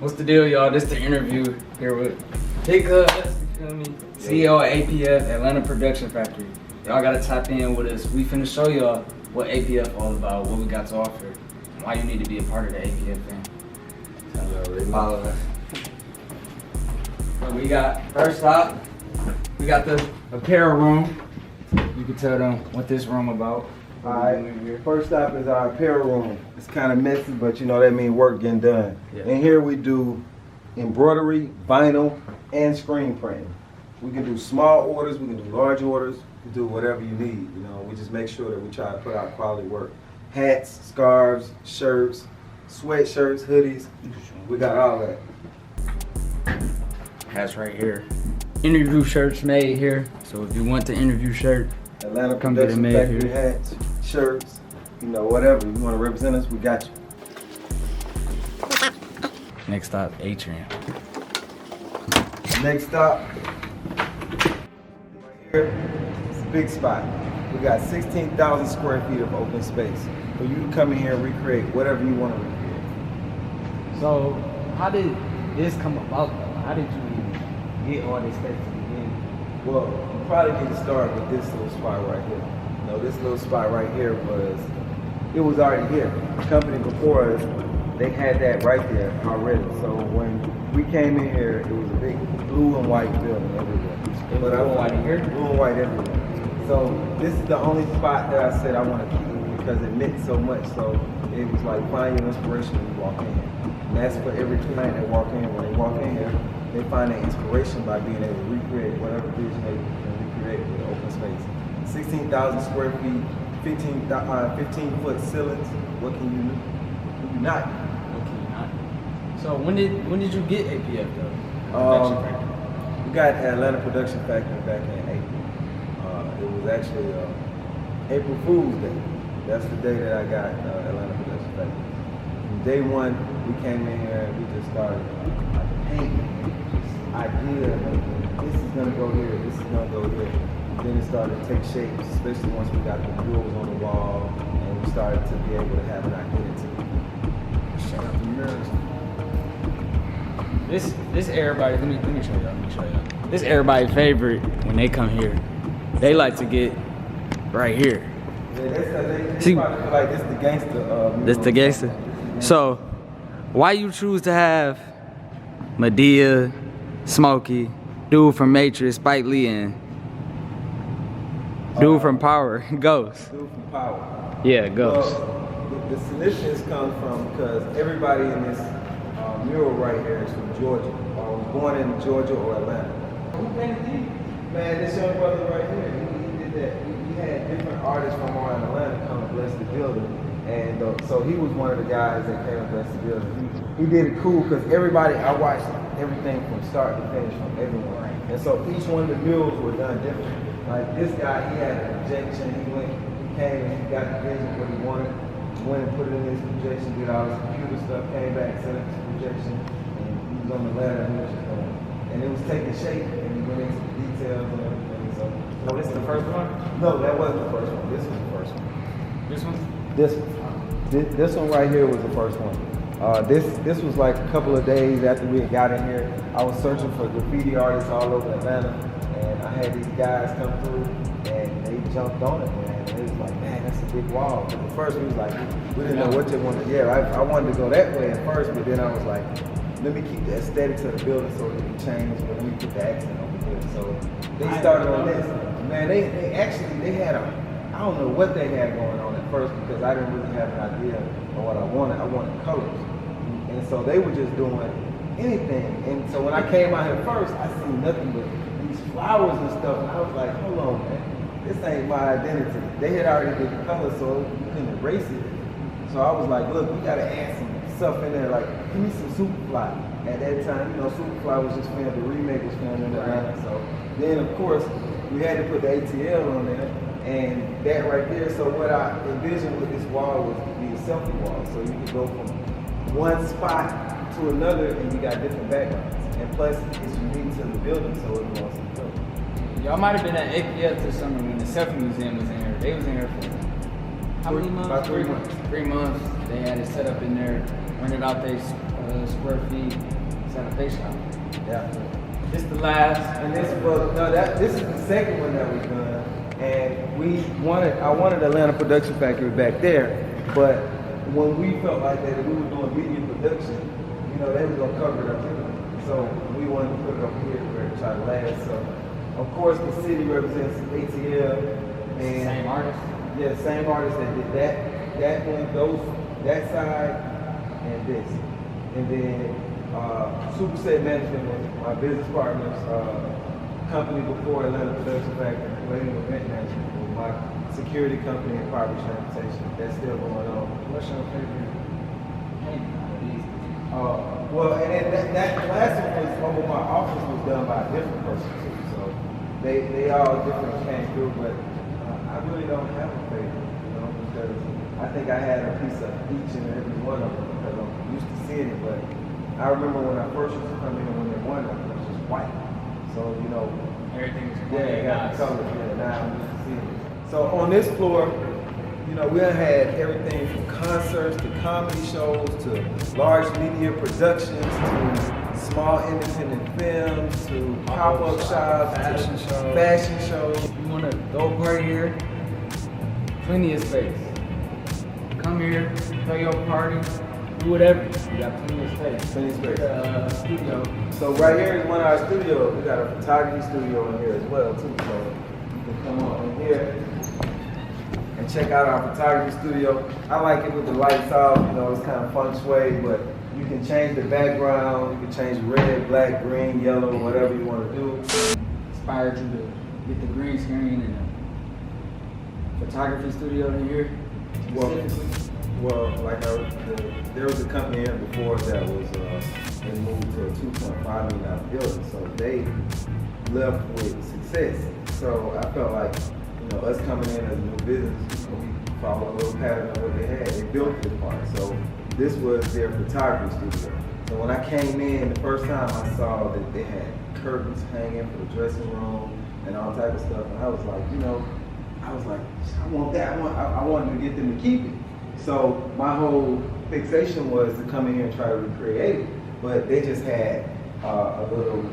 What's the deal, y'all? This is the interview here with Big Cuz, you feel me? CEO of APF, Atlanta Production Factory. Y'all gotta tap in with us. We finna show y'all what APF all about, what we got to offer, and why you need to be a part of the APF fam. So follow us. So we got, first off, we got the apparel room. You can tell them what this room about. Alright, first stop is our apparel room. It's kind of messy, but you know that means work getting done. Yeah. And here we do embroidery, vinyl, and screen printing. We can do small orders, we can do large orders, we can do whatever you need. You know, we just make sure that we try to put out quality work. Hats, scarves, shirts, sweatshirts, hoodies. We got all that. Hats right here. Interview shirts made here. So if you want the interview shirt, Atlanta come get it Production made Factory here. hats, shirts, you know, whatever. You want to represent us, we got you. Next stop, Atrium. Next stop, right here, it's a big spot. We got 16,000 square feet of open space for you to come in here and recreate whatever you want to recreate. So how did this come about though? How did you get all this space to begin? Well, you probably get started with this little spot right here. You know, this little spot right here it was already here. The company before us, they had that right there already. So when we came in here, it was a big blue and white building everywhere. Blue and white in here? Blue and white everywhere. So this is the only spot that I said I want to keep because it meant so much. So it was like find your inspiration when you walk in. And that's for every client that walk in. When they walk in here, they find that inspiration by being able to recreate whatever vision they can recreate with the open space. 16,000 square feet, 15-foot ceilings. What can you not? What can you not? So when did you get APF though? Production Factory? We got Atlanta Production Factory back in April. It was actually April Fool's Day. That's the day that I got Atlanta Production Factory. From day one, we came in here and we just started painting. Idea, this is gonna go here, this is gonna go here. And then it started to take shape, especially once we got the murals on the wall and we started to be able to have an identity. Shout out the murals. This everybody, let me show y'all. This everybody's favorite when they come here. They like to get right here. Yeah, they See, probably feel like this the gangster. This the gangster. So why you choose to have Medea, Smokey, dude from Matrix, Spike Lee, and dude from Power, Ghost? Dude from Power. Yeah, Ghost. Well, the significance comes from because everybody in this mural right here is from Georgia, or was born in Georgia or Atlanta. Who painted these? Man, this young brother right here, he did that. We had different artists from our Atlanta come and bless the building. And so he was one of the guys that came and blessed the building. He did it cool because everybody, I watched everything from start to finish from everyone. And so each one of the murals were done different. Like this guy, he had a projection. He came and he got the vision what he wanted. Went and put it in his projection, did all his computer stuff, came back, set up his projection, and he was on the ladder and he was just going. And it was taking shape and he went into the details and everything. So This is the first one? no, that wasn't the first one. This was the first one. This one? This one. This one right here was the first one. This was like a couple of days after we had got in here. I was searching for graffiti artists all over Atlanta, and I had these guys come through, and they jumped on it, man. And it was like, man, that's a big wall. But at first we was like, we didn't know what they wanted. Yeah, I wanted to go that way at first, but then I was like, let me keep the aesthetics of the building so it can change, but let me put the accent over here. So they started on this. Man, they had I don't know what they had going on at first because I didn't really have an idea of what I wanted. I wanted colors. And so they were just doing anything. And so when I came out here first, I seen nothing but these flowers and stuff. And I was like, hold on, man. This ain't my identity. They had already did the color, so you couldn't erase it. So I was like, look, we got to add some stuff in there. Like, give me some Superfly. At that time, you know, Superfly was just filmed, the remake was filmed in Atlanta. So then, of course, we had to put the ATL on there. And that right there, so what I envisioned with this wall was to be a selfie wall. So you could go from one spot to another and you got different backgrounds. And plus, it's unique to the building, so it wants to go. Y'all might have been at APF this summer when the selfie museum was in here. They was in here for how many months? About 3 months. 3 months. They had it set up in there, rented out their square feet sanitation. Yeah. This the last. And this is the second one that we've done. And I wanted Atlanta Production Factory back there, but when we felt like that we were doing media production, you know, they were gonna cover it up anyway. So we wanted to put it up here where it tried to last. So of course the city represents ATL and same artist. Yeah, same artist that did that one, that side and this. And then Superset Management was my business partner's company before Atlanta Production Factory. Glanton Event Management was my security company and private transportation. That's still going on. What's your favorite painting out of these? Well, and then that last one was over my office was done by a different person too. So they all different came through, but I really don't have a favorite, you know, because I think I had a piece of each and every one of them because I'm used to seeing it. But I remember when I first used to come in when they won it was just white. So, you know, Everything is yeah, got the colors. Yeah, now I'm used to seeing it. So on this floor, you know, we done had everything from concerts to comedy shows to large media productions to small independent films to pop-up shops, fashion shows. You want to throw a party here? Plenty of space. Come here, throw your party, do whatever. You got plenty of space. Plenty of space. Studio. So right here is one of our studios. We got a photography studio in here as well too. So you can come on in here and check out our photography studio. I like it with the lights off. You know, it's kind of feng shui, but you can change the background. You can change red, black, green, yellow, whatever you want to do. Inspired you to get the green screen and the photography studio in here? Well, like there was a company here before that was they moved to a $2.5 million building, so they left with success. So I felt like, you know, us coming in as a new business, we followed a little pattern of what they had. They built this part, so this was their photography studio. So when I came in, the first time I saw that they had curtains hanging for the dressing room and all type of stuff, and I was like, you know, I want that. I wanted to get them to keep it. So my whole fixation was to come in here and try to recreate it, but they just had a little,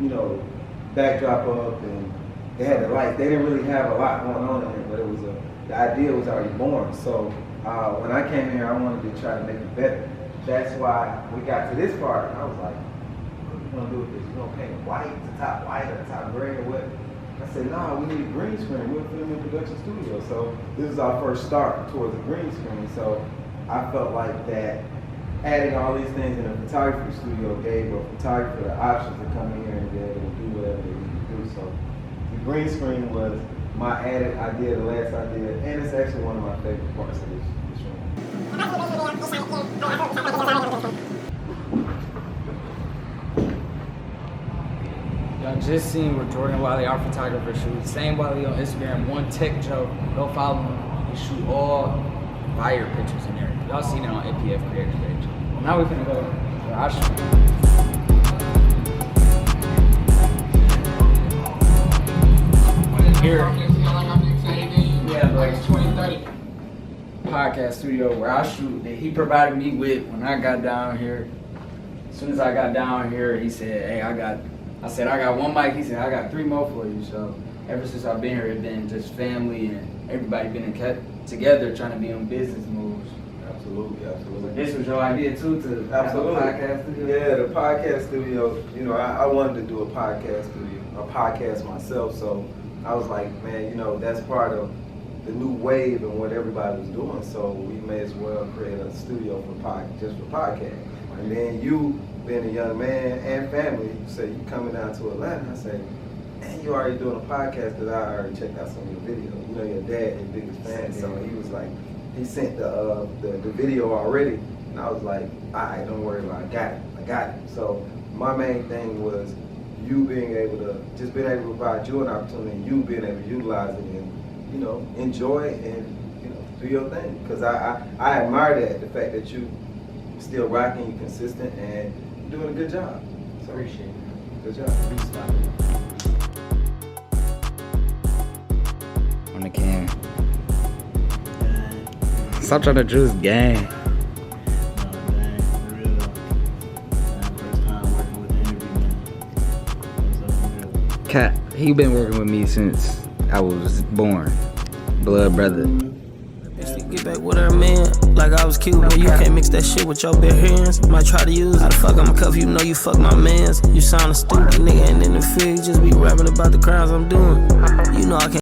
you know, backdrop up, and they had the lights. They didn't really have a lot going on in here, but it was the idea was already born. So when I came here, I wanted to try to make it better. That's why we got to this part, and I was like, what are you gonna do with this? You gonna paint it white, the top white, or the top gray, or what? I said, nah, we need a green screen. We're filming in production studio. So this is our first start towards a green screen. So I felt like that adding all these things in a photography studio gave a photographer the option to come in here and be able to do whatever they need to do. So the green screen was my added idea, the last idea, and it's actually one of my favorite parts of this room. Y'all just seen where Jordan Wiley, our photographer, shoots. Same Wiley on Instagram, one tech joke. Go follow him. He shoot all fire pictures in there. Y'all seen it on APF Creators page. Now we're gonna go where I shoot. Here. Yeah, like 2030 podcast studio where I shoot that he provided me with when I got down here. As soon as I got down here, he said, hey, I said, I got one mic. He said, I got 3 more for you. So ever since I've been here, it's been just family and everybody been together trying to be on business moves. Absolutely. So this was your idea too, to have a podcast studio? Yeah, the podcast studio. You know, I wanted to do a podcast studio, a podcast myself. So I was like, man, you know, that's part of the new wave and what everybody was doing. So we may as well create a studio just for podcasts. And then you, being a young man and family, you say you coming down to Atlanta. I say, man, you already doing a podcast because I already checked out some of your videos. You know, your dad, your biggest fan. So he was like, he sent the video already, and I was like, all right, don't worry about it. I got it. So my main thing was you being able to provide you an opportunity, and you being able to utilize it and, you know, enjoy it and, you know, do your thing. Because I admire that, the fact that you still rocking, you're consistent, and you're doing a good job. So, appreciate it. Good job. On the can. Stop trying to juice gang. Cat, he been working with me since I was born. Blood brother. Get back with her man, like I was Cuban. You can't mix that shit with your bare hands. Might try to use how the fuck I'ma cuff you, know you fuck my mans. You sound stupid, nigga ain't in the fig, just be rapping about the crimes I'm doing. You know I can't